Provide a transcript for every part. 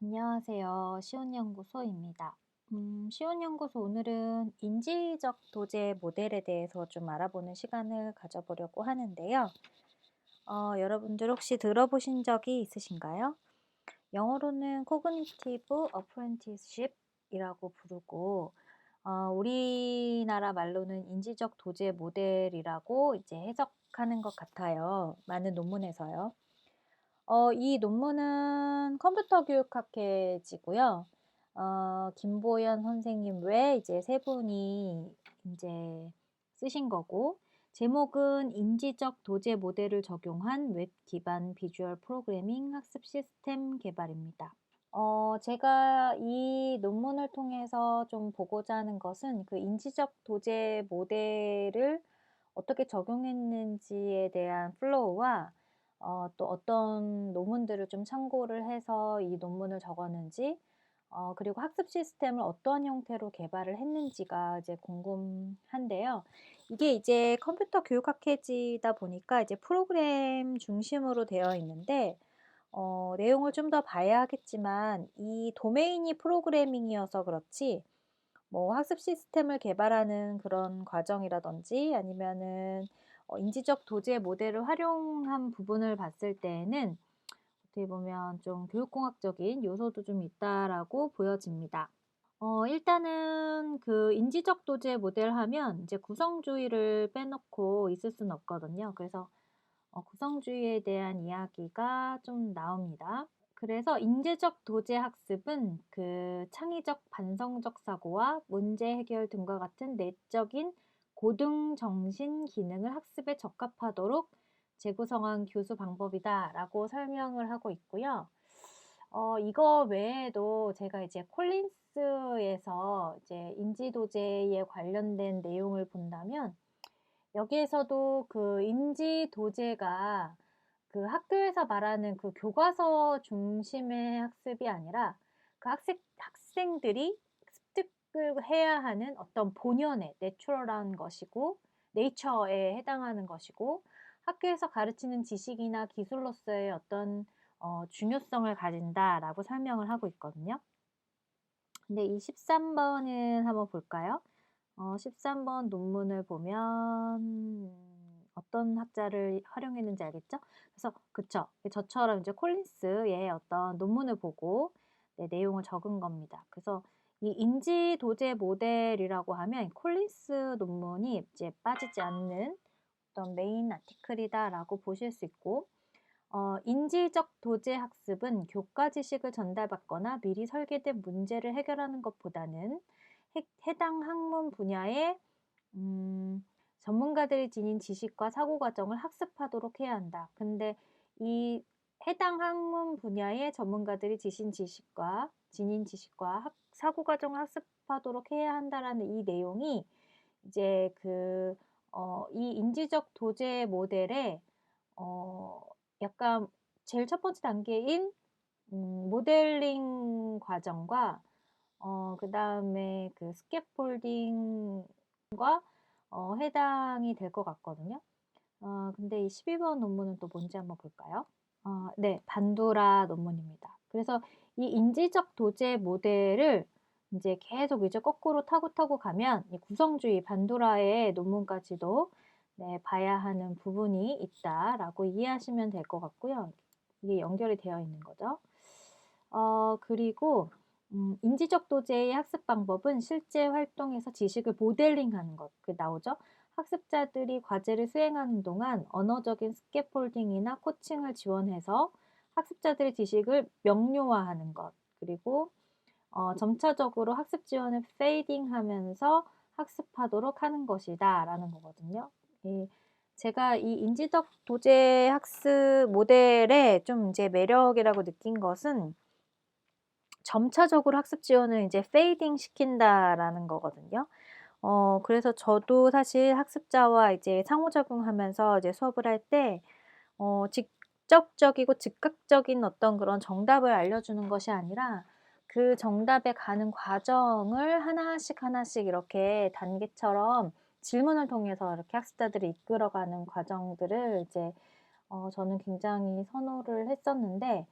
안녕하세요. 시온연구소입니다. 시온연구소 오늘은 인지적 도제 모델에 대해서 좀 알아보는 시간을 가져보려고 하는데요. 여러분들 혹시 들어보신 적이 있으신가요? 영어로는 Cognitive Apprenticeship이라고 부르고, 우리나라 말로는 인지적 도제 모델이라고 이제 해석하는 것 같아요. 많은 논문에서요. 이 논문은 컴퓨터 교육학회지고요. 김보연 선생님 외에 이제 세 분이 이제 쓰신 거고, 제목은 인지적 도제 모델을 적용한 웹 기반 비주얼 프로그래밍 학습 시스템 개발입니다. 제가 이 논문을 통해서 좀 보고자 하는 것은 그 인지적 도제 모델을 어떻게 적용했는지에 대한 플로우와 또 어떤 논문들을 좀 참고를 해서 이 논문을 적었는지, 그리고 학습 시스템을 어떠한 형태로 개발을 했는지가 이제 궁금한데요. 이게 이제 컴퓨터 교육학회지다 보니까 이제 프로그램 중심으로 되어 있는데, 내용을 좀 더 봐야 하겠지만 이 도메인이 프로그래밍이어서 그렇지 뭐 학습 시스템을 개발하는 그런 과정이라든지 아니면은 인지적 도제 모델을 활용한 부분을 봤을 때에는 어떻게 보면 좀 교육공학적인 요소도 좀 있다라고 보여집니다. 일단은 그 인지적 도제 모델 하면 이제 구성주의를 빼놓고 있을 수는 없거든요. 그래서 구성주의에 대한 이야기가 좀 나옵니다. 그래서 인지적 도제 학습은 그 창의적 반성적 사고와 문제 해결 등과 같은 내적인 고등 정신 기능을 학습에 적합하도록 재구성한 교수 방법이다라고 설명을 하고 있고요. 이거 외에도 제가 이제 콜린스에서 이제 인지 도제에 관련된 내용을 본다면 여기에서도 그 인지 도제가 그 학교에서 말하는 그 교과서 중심의 학습이 아니라 그 학생들이 습득을 해야 하는 어떤 본연의 내추럴한 것이고 네이처에 해당하는 것이고 학교에서 가르치는 지식이나 기술로서의 어떤 중요성을 가진다라고 설명을 하고 있거든요. 근데 이 13번은 한번 볼까요? 13번 논문을 보면 어떤 학자를 활용했는지 알겠죠? 그래서 그쵸. 저처럼 이제 콜린스의 어떤 논문을 보고 네, 내용을 적은 겁니다. 그래서 이 인지 도제 모델이라고 하면 콜린스 논문이 이제 빠지지 않는 어떤 메인 아티클이다라고 보실 수 있고, 인지적 도제 학습은 교과 지식을 전달받거나 미리 설계된 문제를 해결하는 것보다는 해당 학문 분야의 전문가들이 지닌 지식과 사고 과정을 학습하도록 해야 한다. 근데 이 해당 학문 분야의 전문가들이 지닌 지식과 사고 과정을 학습하도록 해야 한다라는 이 내용이 이제 이 인지적 도제 모델의 어, 약간 제일 첫 번째 단계인 모델링 과정과 그다음에 그 스캐폴딩과 해당이 될 것 같거든요. 근데 이 12번 논문은 또 뭔지 한번 볼까요? 네, 반도라 논문입니다. 그래서 이 인지적 도제 모델을 이제 계속 이제 거꾸로 타고 가면 이 구성주의 반도라의 논문까지도 네, 봐야 하는 부분이 있다라고 이해하시면 될 것 같고요. 이게 연결이 되어 있는 거죠. 그리고 인지적 도제의 학습 방법은 실제 활동에서 지식을 모델링하는 것, 그 나오죠. 학습자들이 과제를 수행하는 동안 언어적인 스캐폴딩이나 코칭을 지원해서 학습자들의 지식을 명료화하는 것, 그리고 점차적으로 학습 지원을 페이딩하면서 학습하도록 하는 것이다 라는 거거든요. 제가 이 인지적 도제 학습 모델의 좀 이제 매력이라고 느낀 것은 점차적으로 학습 지원을 이제 페이딩 시킨다라는 거거든요. 그래서 저도 사실 학습자와 이제 상호작용하면서 이제 수업을 할 때 직접적이고 즉각적인 어떤 그런 정답을 알려주는 것이 아니라 그 정답에 가는 과정을 하나씩 이렇게 단계처럼 질문을 통해서 이렇게 학습자들을 이끌어가는 과정들을 이제 저는 굉장히 선호를 했었는데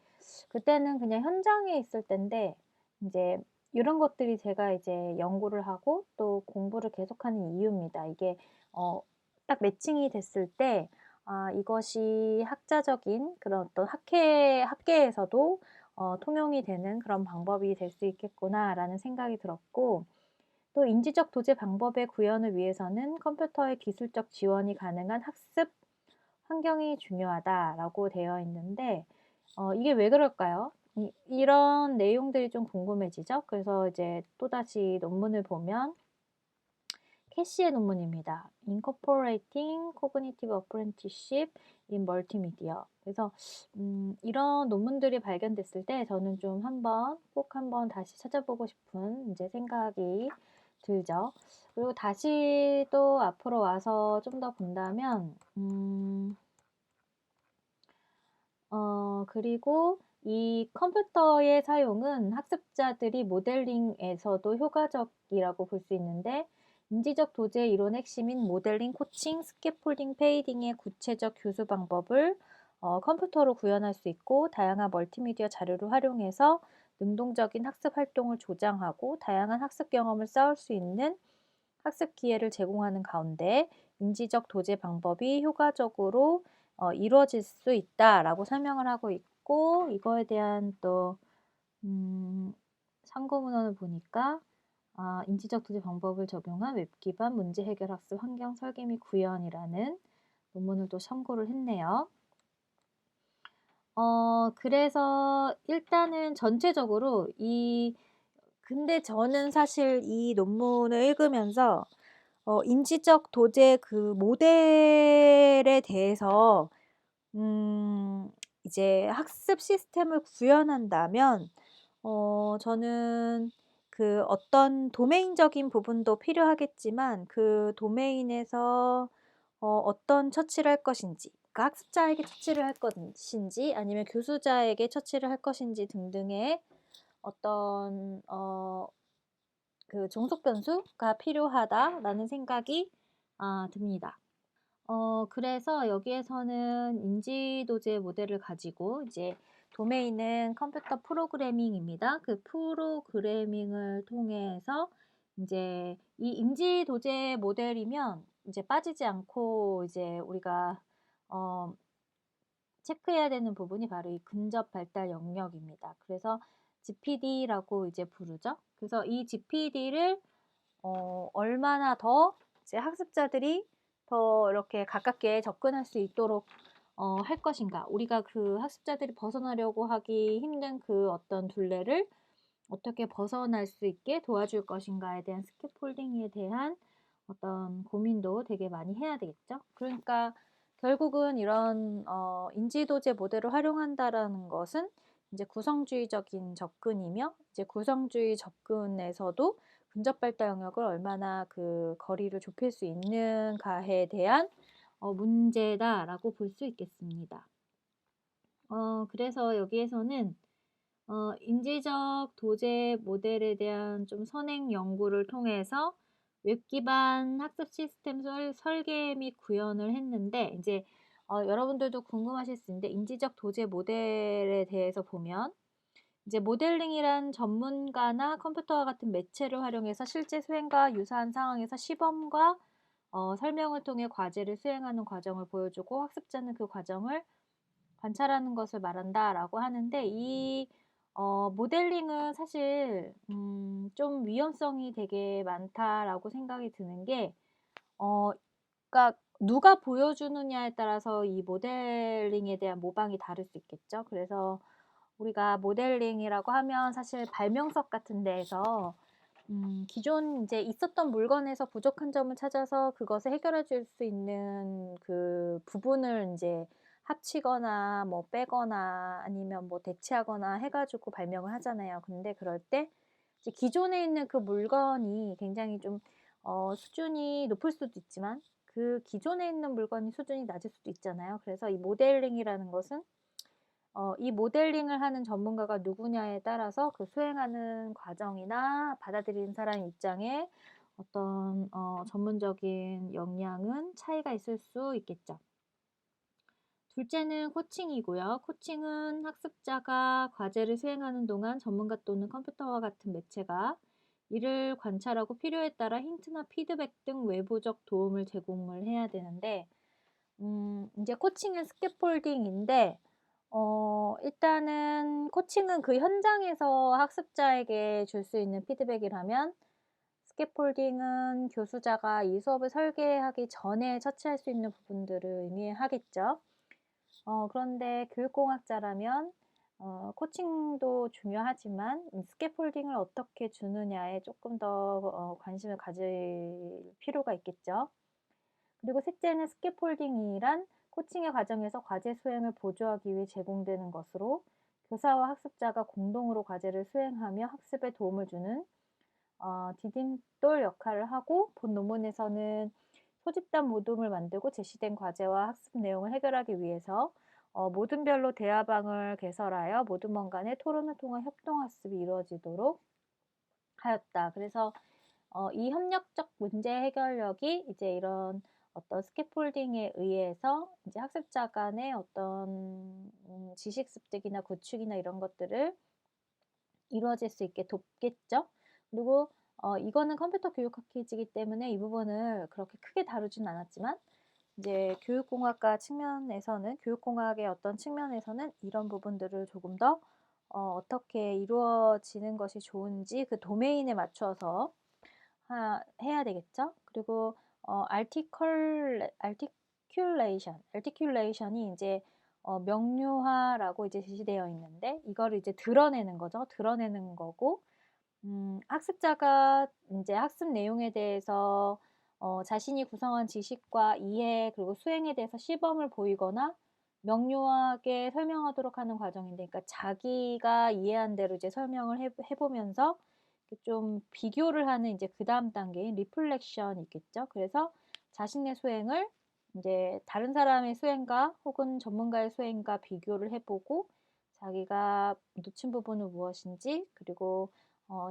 그때는 그냥 현장에 있을 때인데 인제 이런 것들이 제가 이제 연구를 하고 또 공부를 계속하는 이유입니다. 이게 어 딱 매칭이 됐을 때 '아 이것이 학자적인 그런 어떤 학계에서도 통용이 되는 그런 방법이 될 수 있겠구나.'라는 생각이 들었고 또 인지적 도제 방법의 구현을 위해서는 컴퓨터의 기술적 지원이 가능한 학습 환경이 중요하다라고 되어 있는데 이게 왜 그럴까요? 이런 내용들이 좀 궁금해지죠. 그래서 이제 또다시 논문을 보면 캐시의 논문입니다. Incorporating Cognitive Apprenticeship in Multimedia. 그래서 이런 논문들이 발견됐을 때 저는 좀 꼭 한번 다시 찾아보고 싶은 이제 생각이 들죠. 그리고 다시 또 앞으로 와서 좀 더 본다면 그리고 이 컴퓨터의 사용은 학습자들이 모델링에서도 효과적이라고 볼 수 있는데 인지적 도제 이론 핵심인 모델링, 코칭, 스캐폴딩, 페이딩의 구체적 교수 방법을 컴퓨터로 구현할 수 있고 다양한 멀티미디어 자료를 활용해서 능동적인 학습 활동을 조장하고 다양한 학습 경험을 쌓을 수 있는 학습 기회를 제공하는 가운데 인지적 도제 방법이 효과적으로 이루어질 수 있다라고 설명을 하고 있고 이거에 대한 또 참고 문헌을 보니까 인지적 도제 방법을 적용한 웹 기반 문제 해결 학습 환경 설계 및 구현이라는 논문을 또 참고를 했네요. 그래서 일단은 전체적으로 근데 저는 사실 이 논문을 읽으면서 인지적 도제 그 모델에 대해서 이제 학습 시스템을 구현한다면 저는 그 어떤 도메인적인 부분도 필요하겠지만 그 도메인에서 어떤 처치를 할 것인지 그러니까 학습자에게 처치를 할 것인지 아니면 교수자에게 처치를 할 것인지 등등의 어떤 그 종속 변수가 필요하다라는 생각이 듭니다. 그래서 여기에서는 인지도제 모델을 가지고 이제 도메인은 컴퓨터 프로그래밍입니다. 그 프로그래밍을 통해서 이제 이 인지도제 모델이면 이제 빠지지 않고 이제 우리가 어 체크해야 되는 부분이 바로 이 근접 발달 영역입니다. 그래서 GPD라고 이제 부르죠. 그래서 이 GPD를 얼마나 더 이제 학습자들이 더 이렇게 가깝게 접근할 수 있도록 할 것인가. 우리가 그 학습자들이 벗어나려고 하기 힘든 그 어떤 둘레를 어떻게 벗어날 수 있게 도와줄 것인가에 대한 스캐폴딩에 대한 어떤 고민도 되게 많이 해야 되겠죠. 그러니까 결국은 이런 인지도제 모델을 활용한다라는 것은 이제 구성주의적인 접근이며 이제 구성주의 접근에서도 근접 발달 영역을 얼마나 그 거리를 좁힐 수 있는가에 대한 문제다라고 볼 수 있겠습니다. 그래서 여기에서는 인지적 도제 모델에 대한 좀 선행 연구를 통해서 웹 기반 학습 시스템 설계 및 구현을 했는데 이제 여러분들도 궁금하실 수 있는데 인지적 도제 모델에 대해서 보면 이제 모델링이란 전문가나 컴퓨터와 같은 매체를 활용해서 실제 수행과 유사한 상황에서 시범과 설명을 통해 과제를 수행하는 과정을 보여주고 학습자는 그 과정을 관찰하는 것을 말한다라고 하는데 이 모델링은 사실 좀 위험성이 되게 많다라고 생각이 드는 게 그러니까 누가 보여주느냐에 따라서 이 모델링에 대한 모방이 다를 수 있겠죠. 그래서 우리가 모델링이라고 하면 사실 발명석 같은 데에서 기존 이제 있었던 물건에서 부족한 점을 찾아서 그것을 해결해 줄 수 있는 그 부분을 인제 합치거나 뭐 빼거나 아니면 뭐 대체하거나 해 가지고 발명을 하잖아요. 근데 그럴 때 이제 기존에 있는 그 물건이 굉장히 좀 수준이 높을 수도 있지만 그 기존에 있는 물건이 수준이 낮을 수도 있잖아요. 그래서 이 모델링이라는 것은 이 모델링을 하는 전문가가 누구냐에 따라서 그 수행하는 과정이나 받아들이는 사람 입장에 어떤 전문적인 역량은 차이가 있을 수 있겠죠. 둘째는 코칭이고요. 코칭은 학습자가 과제를 수행하는 동안 전문가 또는 컴퓨터와 같은 매체가 이를 관찰하고 필요에 따라 힌트나 피드백 등 외부적 도움을 제공을 해야 되는데, 이제 코칭은 스캐폴딩인데, 일단은 코칭은 그 현장에서 학습자에게 줄 수 있는 피드백이라면, 스캐폴딩은 교수자가 이 수업을 설계하기 전에 처치할 수 있는 부분들을 의미하겠죠. 그런데 교육공학자라면 코칭도 중요하지만 스캐폴딩을 어떻게 주느냐에 조금 더 관심을 가질 필요가 있겠죠. 그리고 셋째는 스캐폴딩이란 코칭의 과정에서 과제 수행을 보조하기 위해 제공되는 것으로 교사와 학습자가 공동으로 과제를 수행하며 학습에 도움을 주는 디딤돌 역할을 하고, 본 논문에서는 소집단 모둠을 만들고 제시된 과제와 학습 내용을 해결하기 위해서 모둠별로 대화방을 개설하여 모둠원 간의 토론을 통한 협동학습이 이루어지도록 하였다. 그래서 이 협력적 문제 해결력이 이제 이런 어떤 스캐폴딩에 의해서 이제 학습자 간의 어떤 지식 습득이나 구축이나 이런 것들을 이루어질 수 있게 돕겠죠. 그리고 이거는 컴퓨터 교육 학회지이기 때문에 이 부분을 그렇게 크게 다루진 않았지만, 이제 교육공학과 측면에서는, 교육공학의 어떤 측면에서는 이런 부분들을 조금 더 어떻게 이루어지는 것이 좋은지 그 도메인에 맞춰서 해야 되겠죠. 그리고 articulation이 이제 명료화라고 이제 제시되어 있는데, 이거를 이제 드러내는 거죠. 드러내는 거고, 학습자가 이제 학습 내용에 대해서 자신이 구성한 지식과 이해 그리고 수행에 대해서 시범을 보이거나 명료하게 설명하도록 하는 과정인데, 그러니까 자기가 이해한 대로 이제 설명을 해보면서 좀 비교를 하는 이제 그 다음 단계인 리플렉션이 있겠죠. 그래서 자신의 수행을 이제 다른 사람의 수행과 혹은 전문가의 수행과 비교를 해보고, 자기가 놓친 부분은 무엇인지, 그리고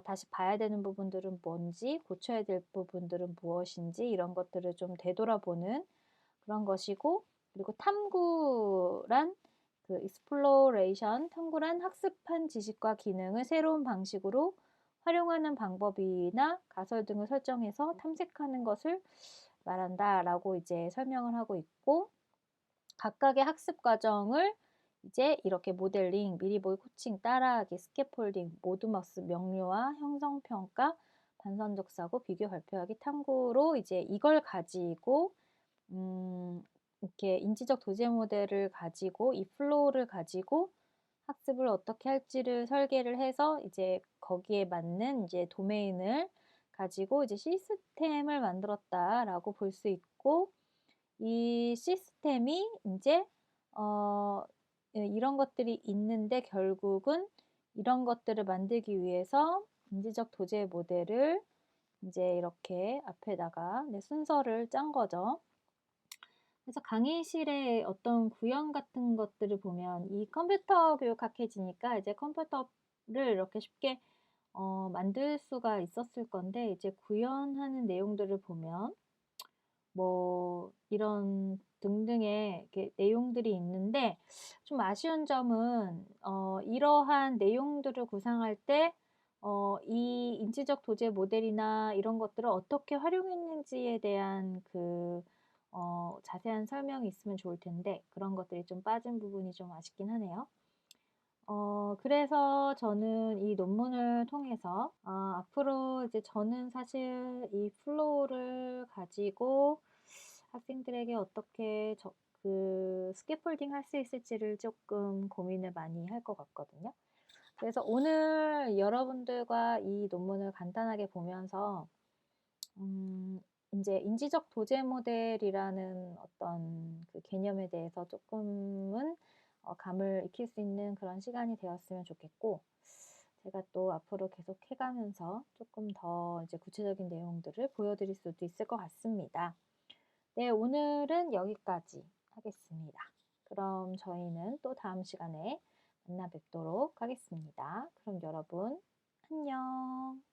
다시 봐야 되는 부분들은 뭔지, 고쳐야 될 부분들은 무엇인지, 이런 것들을 좀 되돌아보는 그런 것이고, 그리고 탐구란 그 exploration, 탐구란 학습한 지식과 기능을 새로운 방식으로 활용하는 방법이나 가설 등을 설정해서 탐색하는 것을 말한다라고 이제 설명을 하고 있고, 각각의 학습 과정을 이제 이렇게 모델링, 미리 보기, 코칭, 따라하기, 스캐폴딩, 모둠학습, 명료화, 형성평가, 반선적 사고, 비교 발표하기, 탐구로 이제 이걸 가지고 이렇게 인지적 도제 모델을 가지고 이 플로우를 가지고 학습을 어떻게 할지를 설계를 해서 이제 거기에 맞는 이제 도메인을 가지고 이제 시스템을 만들었다라고 볼 수 있고, 이 시스템이 이제 이런 것들이 있는데 결국은 이런 것들을 만들기 위해서 인지적 도제 모델을 이제 이렇게 앞에다가 순서를 짠 거죠. 그래서 강의실에 어떤 구현 같은 것들을 보면, 이 컴퓨터 교육 학회지니까 이제 컴퓨터를 이렇게 쉽게 만들 수가 있었을 건데, 이제 구현하는 내용들을 보면 뭐 이런 등등의 이렇게 내용들이 있는데, 좀 아쉬운 점은 이러한 내용들을 구상할 때 이 인지적 도제 모델이나 이런 것들을 어떻게 활용했는지에 대한 그 자세한 설명이 있으면 좋을 텐데, 그런 것들이 좀 빠진 부분이 좀 아쉽긴 하네요. 그래서 저는 이 논문을 통해서 앞으로 이제 저는 사실 이 플로우를 가지고 학생들에게 어떻게 그 스캐폴딩 할 수 있을지를 조금 고민을 많이 할 것 같거든요. 그래서 오늘 여러분들과 이 논문을 간단하게 보면서 이제 인지적 도제 모델이라는 어떤 그 개념에 대해서 조금은 감을 익힐 수 있는 그런 시간이 되었으면 좋겠고, 제가 또 앞으로 계속 해가면서 조금 더 이제 구체적인 내용들을 보여드릴 수도 있을 것 같습니다. 네, 오늘은 여기까지 하겠습니다. 그럼 저희는 또 다음 시간에 만나 뵙도록 하겠습니다. 그럼 여러분, 안녕.